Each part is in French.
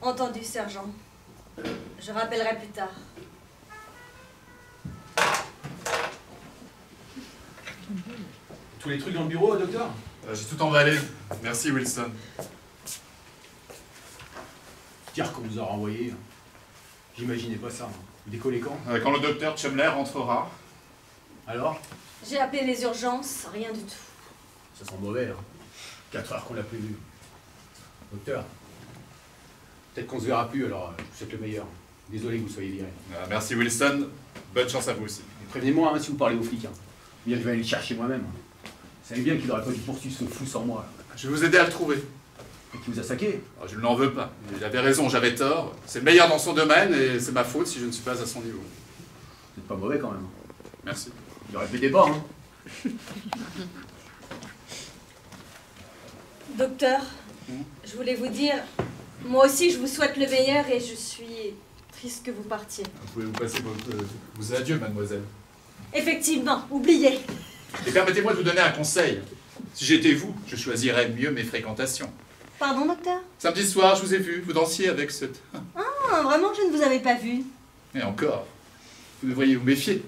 Entendu, sergent. Je rappellerai plus tard. Tous les trucs dans le bureau, docteur? J'ai tout emballé. Merci, Wilson. Dire qu'on vous a renvoyé. J'imaginais pas ça. Décoller quand? Quand le docteur Chumley rentrera. Alors? J'ai appelé les urgences, rien du tout. Ça sent mauvais, là. 4 heures qu'on l'a plus vu. Docteur, peut-être qu'on se verra plus, alors je vous souhaite le meilleur. Désolé que vous soyez viré. Merci, Wilson. Bonne chance à vous aussi. Et prévenez-moi si vous parlez aux flics. Bien, je vais aller le chercher moi-même. Vous savez bien qu'il n'aurait pas dû poursuivre ce fou sans moi. Là. Je vais vous aider à le trouver. Et qui vous a saqué? Je ne l'en veux pas. Il avait raison, j'avais tort. C'est le meilleur dans son domaine et c'est ma faute si je ne suis pas à son niveau. Vous n'êtes pas mauvais quand même. Merci. Il aurait pété pas, Docteur, je voulais vous dire, moi aussi je vous souhaite le meilleur et je suis triste que vous partiez. Vous pouvez vous passer vos adieux, mademoiselle. Effectivement, oubliez. Et permettez-moi de vous donner un conseil. Si j'étais vous, je choisirais mieux mes fréquentations. Pardon, docteur? Samedi soir, je vous ai vu, vous dansiez avec cette... Ah, vraiment, je ne vous avais pas vu. Et encore, vous devriez vous méfier.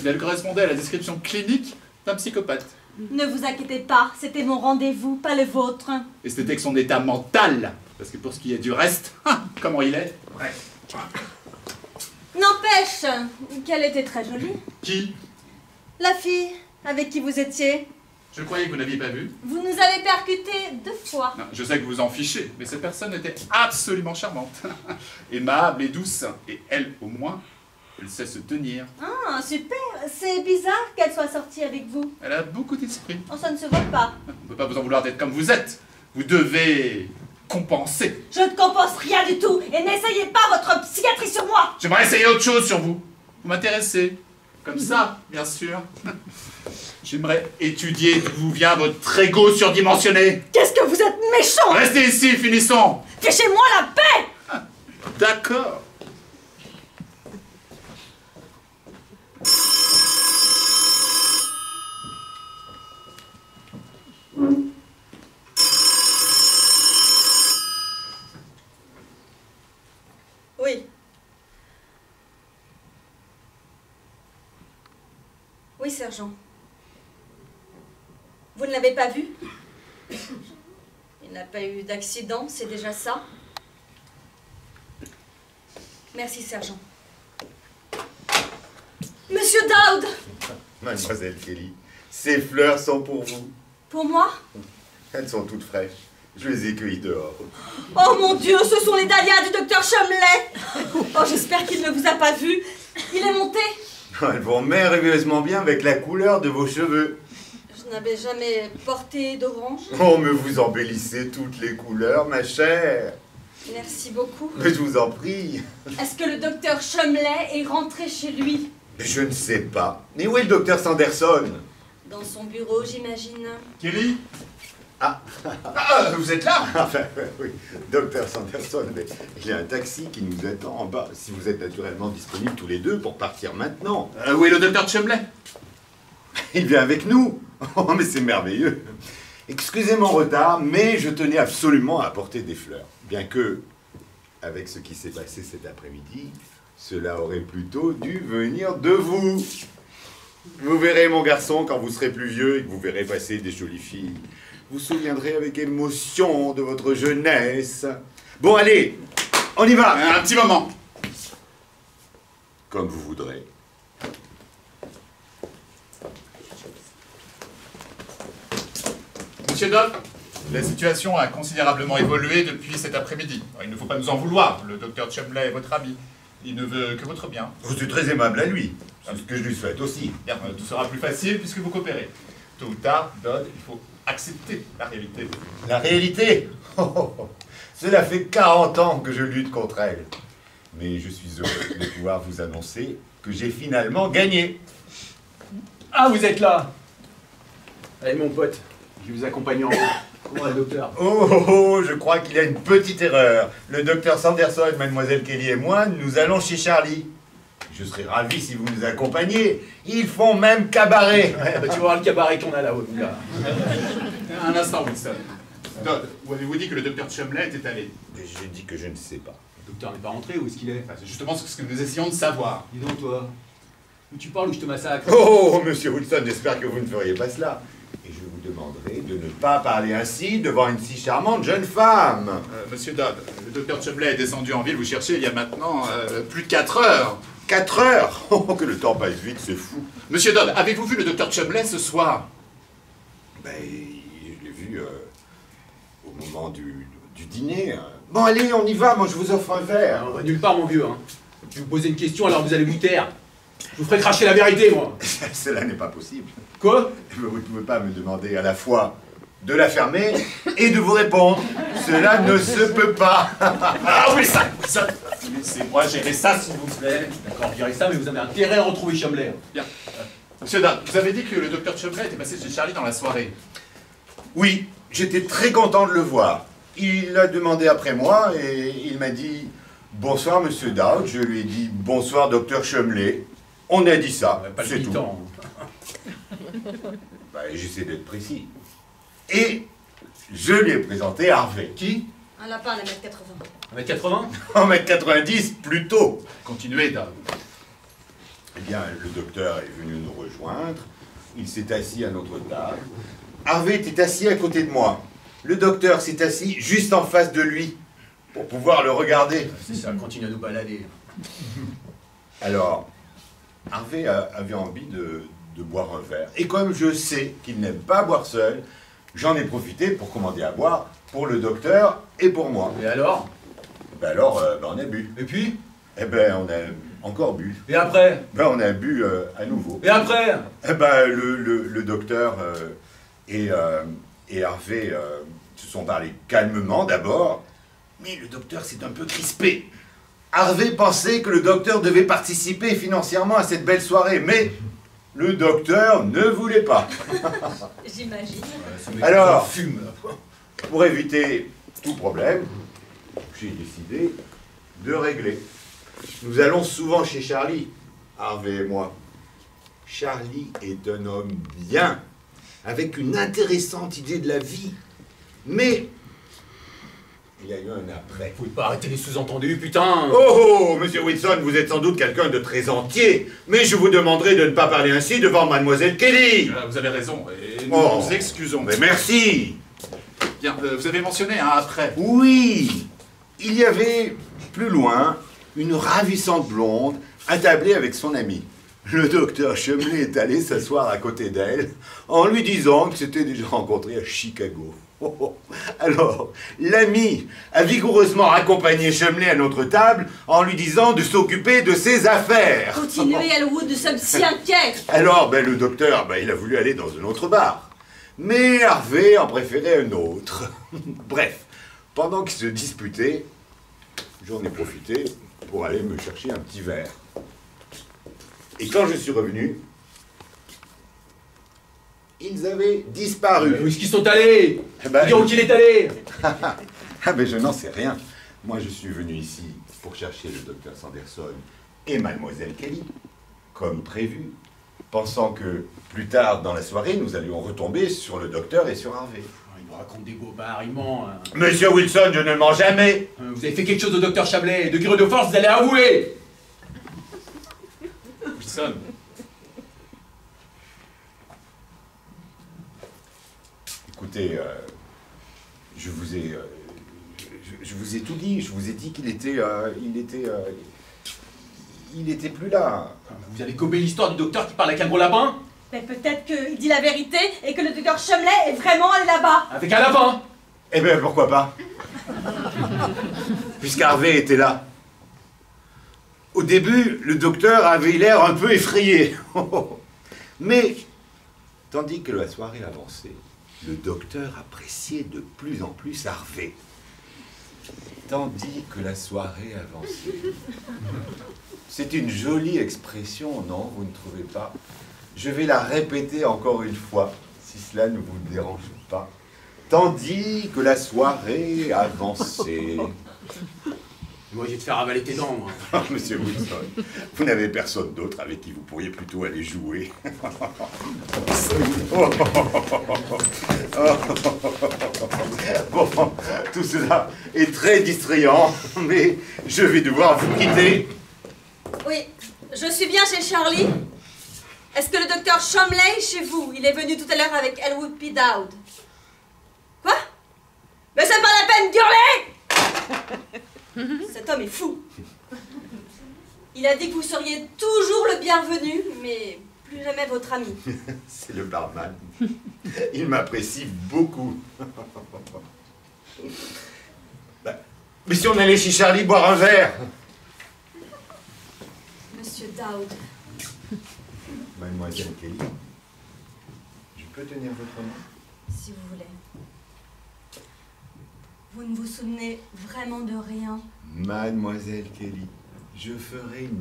Elle correspondait à la description clinique d'un psychopathe. Ne vous inquiétez pas, c'était mon rendez-vous, pas le vôtre. Et c'était que son état mental. Parce que pour ce qui est du reste, comment il est, bref. N'empêche qu'elle était très jolie. Qui? La fille avec qui vous étiez. Je croyais que vous n'aviez pas vu. Vous nous avez percuté 2 fois. Non, je sais que vous en fichez, mais cette personne était absolument charmante. Aimable et douce. Et elle, au moins, elle sait se tenir. Ah, super. C'est bizarre qu'elle soit sortie avec vous. Elle a beaucoup d'esprit. Oh, ça ne se voit pas. On ne peut pas vous en vouloir d'être comme vous êtes. Vous devez compenser. Je ne compense rien du tout. Et n'essayez pas votre psychiatrie sur moi. J'aimerais essayer autre chose sur vous. Vous m'intéressez. Comme ça, bien sûr. J'aimerais étudier d'où vient votre ego surdimensionné. Qu'est-ce que vous êtes méchant. Restez ici, finissons. Fichez-moi la paix. D'accord. Oui. Oui, sergent. Vous ne l'avez pas vu? Il n'a pas eu d'accident, c'est déjà ça. Merci, sergent. Monsieur Dowd! Mademoiselle Kelly, ces fleurs sont pour vous. Pour moi? Elles sont toutes fraîches. Je les ai cueillies dehors. Oh mon Dieu, ce sont les dahlias du docteur Chumley! Oh, j'espère qu'il ne vous a pas vu. Il est monté. Elles vont merveilleusement bien avec la couleur de vos cheveux. Je n'avais jamais porté d'orange. Oh, mais vous embellissez toutes les couleurs, ma chère. Merci beaucoup. Mais je vous en prie. Est-ce que le docteur Chumley est rentré chez lui? Je ne sais pas. Mais où est le docteur Sanderson? Dans son bureau, j'imagine. Kelly? Ah, Vous êtes là? enfin, oui, docteur Sanderson, mais il y a un taxi qui nous attend en bas. Si vous êtes naturellement disponibles tous les deux pour partir maintenant. Où est le docteur Chumley? Il vient avec nous. Oh, mais c'est merveilleux. Excusez mon retard, mais je tenais absolument à apporter des fleurs. Bien que, avec ce qui s'est passé cet après-midi, cela aurait plutôt dû venir de vous. Vous verrez, mon garçon, quand vous serez plus vieux et que vous verrez passer des jolies filles, vous vous souviendrez avec émotion de votre jeunesse. Bon, allez, on y va. Un petit moment. Comme vous voudrez. Monsieur Doc, la situation a considérablement évolué depuis cet après-midi. Il ne faut pas nous en vouloir. Le docteur Chumley est votre ami. Il ne veut que votre bien. Vous êtes très aimable à lui. C'est ce que je lui souhaite aussi. Bien, tout sera plus facile puisque vous coopérez. Tôt ou tard, Dodd, il faut accepter la réalité. La réalité? Cela fait 40 ans que je lutte contre elle. Mais je suis heureux de pouvoir vous annoncer que j'ai finalement gagné. Ah, vous êtes là. Allez, mon pote, je vais vous accompagner en haut. Comment va le docteur? Oh, je crois qu'il y a une petite erreur. Le docteur Sanderson, mademoiselle Kelly et moi, nous allons chez Charlie. Je serais ravi si vous nous accompagniez. Ils font même cabaret. Ouais, bah, tu vas voir le cabaret qu'on a là-haut, mon gars. Un instant, Wilson. Dodd, où avez-vous dit que le docteur Chumley était allé? J'ai dit que je ne sais pas. Le docteur n'est pas rentré, où est-ce qu'il est? Enfin, c'est justement ce que nous essayons de savoir. Dis donc, toi. Où tu parles ou je te massacre? Oh, monsieur Wilson, j'espère que vous ne feriez pas cela. Et je vous demanderai de ne pas parler ainsi devant une si charmante jeune femme. Monsieur Dodd, le docteur Chumley est descendu en ville vous chercher il y a maintenant plus de 4 heures. 4 heures. Oh, que le temps passe vite, c'est fou. Monsieur Dodd, avez-vous vu le docteur Chumley ce soir? Ben, je l'ai vu au moment du dîner. Bon, allez, on y va, moi je vous offre un verre. On va nulle part, mon vieux. Hein. Je vais vous poser une question, alors vous allez vous taire. Je vous ferai cracher la vérité, moi. Cela n'est pas possible. Quoi? Vous ne pouvez pas me demander à la fois de la fermer et de vous répondre. Cela ne se peut pas. Ah oui, ça laissez-moi gérer ça, s'il vous plaît. D'accord, je dirais ça, mais vous avez intérêt à retrouver Chumley. Bien. Monsieur Dodd, vous avez dit que le docteur Chumley était passé chez Charlie dans la soirée. Oui, j'étais très content de le voir. Il a demandé après moi et il m'a dit « Bonsoir, monsieur Dowd ». Je lui ai dit « Bonsoir, docteur Chumley ». On a dit ça, c'est tout. Bah, j'essaie d'être précis. Et je lui ai présenté Harvey. Qui? Un lapin à 1m80. 1m80? 1m90 plutôt. Continuez, Dodd. Eh bien, le docteur est venu nous rejoindre. Il s'est assis à notre table. Harvey était assis à côté de moi. Le docteur s'est assis juste en face de lui pour pouvoir le regarder. C'est ça, continue à nous balader. Alors, Harvey avait envie de boire un verre. Et comme je sais qu'il n'aime pas boire seul, j'en ai profité pour commander à boire pour le docteur et pour moi. Et alors? Ben alors, on a bu. Et puis? Eh ben, on a encore bu. Et après? Ben, on a bu à nouveau. Et après? Eh ben, le docteur et Harvey se sont parlé calmement d'abord, mais le docteur s'est un peu crispé. Harvey pensait que le docteur devait participer financièrement à cette belle soirée, mais le docteur ne voulait pas. J'imagine. Alors, fume. pour éviter tout problème, j'ai décidé de régler. Nous allons souvent chez Charlie, Harvey et moi. Charlie est un homme bien, avec une intéressante idée de la vie. Mais il y a eu un après. Vous pouvez pas arrêter les sous-entendus, putain! Oh, monsieur Wilson, vous êtes sans doute quelqu'un de très entier, mais je vous demanderai de ne pas parler ainsi devant mademoiselle Kelly. Vous avez raison, et nous Oh. nous excusons. Mais merci. Bien, vous avez mentionné un après. Oui, il y avait plus loin une ravissante blonde attablée avec son ami. Le docteur Chumley est allé s'asseoir à côté d'elle en lui disant que s'était déjà rencontré à Chicago. Oh, oh. Alors, l'ami a vigoureusement accompagné Chumley à notre table en lui disant de s'occuper de ses affaires. Continuez, Elwood, nous sommes si inquiets. Alors, le docteur, il a voulu aller dans un autre bar. Mais Harvey en préférait un autre. Bref, pendant qu'ils se disputaient, j'en ai profité pour aller me chercher un petit verre. Et quand je suis revenu, ils avaient disparu. Où est-ce qu'ils sont allés? Eh ben, Dis où il est allé? Ah ben je n'en sais rien. Moi je suis venu ici pour chercher le docteur Sanderson et mademoiselle Kelly, comme prévu, pensant que plus tard dans la soirée, nous allions retomber sur le docteur et sur Harvey. Il nous raconte des bobards, il ment. Hein. Monsieur Wilson, je ne mens jamais. Vous avez fait quelque chose au docteur Chumley, de gré de force, vous allez avouer! Wilson. Écoutez, je vous ai tout dit. Je vous ai dit qu'il était, il était plus là. Vous avez gobé l'histoire du docteur qui parle avec un gros lapin? Mais peut-être qu'il dit la vérité et que le docteur Chumley est vraiment allé là-bas. Avec un lapin? Eh bien, pourquoi pas? Puisqu'Harvey était là. Au début, le docteur avait l'air un peu effrayé. Mais, tandis que la soirée avançait, le docteur appréciait de plus en plus Harvey. Tandis que la soirée avançait. C'est une jolie expression, non? Vous ne trouvez pas? Je vais la répéter encore une fois, si cela ne vous dérange pas. Tandis que la soirée avançait. Moi, je vais te faire avaler tes dents, moi. Ah, Monsieur Wilson, vous n'avez personne d'autre avec qui vous pourriez plutôt aller jouer. Bon, tout cela est très distrayant, mais je vais devoir vous quitter. Oui, je suis bien chez Charlie. Est-ce que le docteur Chomley est chez vous? Il est venu tout à l'heure avec Elwood P. Dowd. Quoi? Mais c'est pas la peine d'hurler! Cet homme est fou. Il a dit que vous seriez toujours le bienvenu, mais plus jamais votre ami. C'est le barman. Il m'apprécie beaucoup. Mais si on allait chez Charlie boire un verre? Monsieur Dowd. Mademoiselle Kelly, je peux tenir votre main? Si vous voulez. Vous ne vous souvenez vraiment de rien? Mademoiselle Kelly, je ferai une